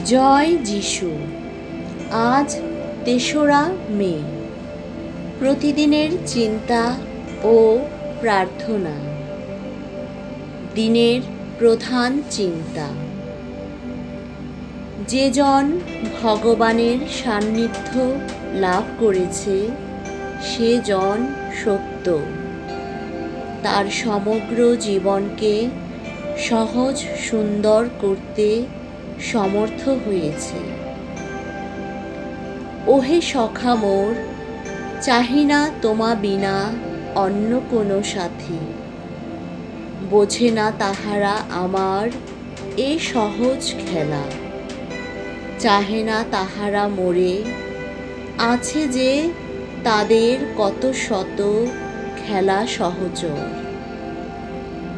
জয় যিশু। আজ ৩রা মে। প্রতিদিনের চিন্তা ও প্রার্থনা। দিনের প্রধান চিন্তা। যে জন ভগবানের সান্নিধ্য লাভ করেছে সে জন সত্য, তার সমগ্র জীবনকে সহজ সুন্দর করতে সমর্থ হয়েছে। ওহে সখা মোর, চাহি না তোমা বিনা অন্য কোনো সাথী। বোঝে না তাহারা আমার এ সহজ খেলা। চাহে না তাহারা মোরে, আছে যে তাদের কত শত খেলা সহচর।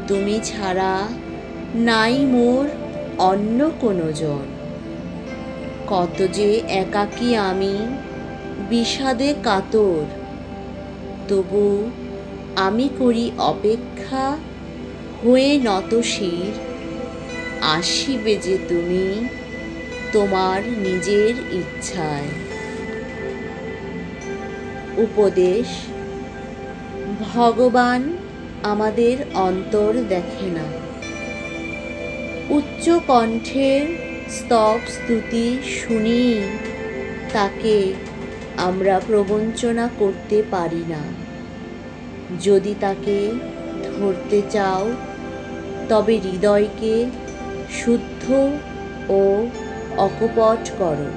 তুমি ছাড়া নাই মোর অন্য কোনো জন। কত যে একাকী আমি, বিষাদে কাতর। তবু আমি করি অপেক্ষা, হয়ে নত শির। আসিবে যে তুমি তোমার নিজের ইচ্ছায়। উপদেশ। ভগবান আমাদের অন্তর দেখে না। উচ্চ কণ্ঠের স্তব স্তুতি শুনি তাকে আমরা প্রবঞ্চনা করতে পারি না। যদি তাকে ধরতে চাও তবে হৃদয়কে শুদ্ধ ও অকপট করো।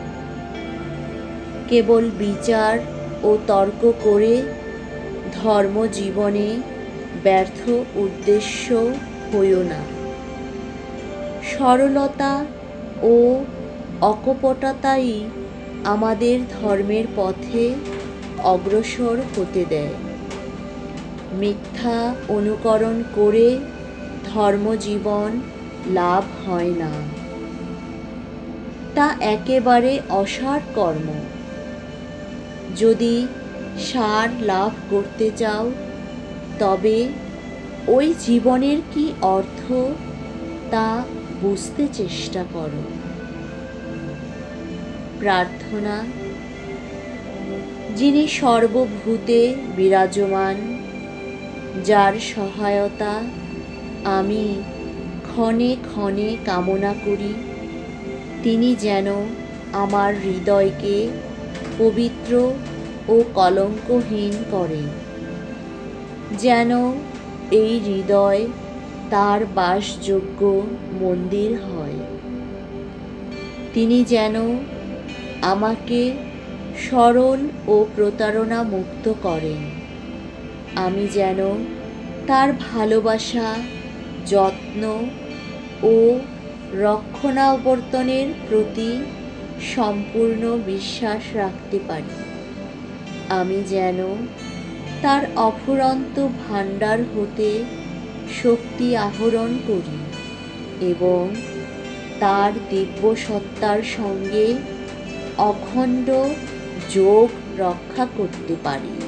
কেবল বিচার ও তর্ক করে ধর্মজীবনে ব্যর্থ উদ্দেশ্য হইও না। সরলতা ও অকপটতাই আমাদের ধর্মের পথে অগ্রসর হতে দেয়। মিথ্যা অনুকরণ করে ধর্মজীবন লাভ হয় না। তা একেবারে অসার কর্ম। যদি সার লাভ করতে চাও তবে ওই জীবনের কি অর্থ তা বুঝতে চেষ্টা করো। প্রার্থনা। যিনি সর্বভূতে বিরাজমান, যার সহায়তা আমি ক্ষণে ক্ষণে কামনা করি, তিনি যেন আমার হৃদয়কে পবিত্র ও কলঙ্কহীন করেন। যেন এই হৃদয় তার বাসযোগ্য মন্দির হয়। তিনি যেন আমাকে স্মরণ ও প্রতারণা মুক্ত করেন। আমি যেন তার ভালোবাসা, যত্ন ও রক্ষণাবর্তনের প্রতি সম্পূর্ণ বিশ্বাস রাখতে পারি। আমি যেন তার অফুরন্ত ভাণ্ডার হতে শক্তি আহরণ করি এবং তার দিব্য সত্তার সঙ্গে অখণ্ড যোগ রক্ষা করতে পারি।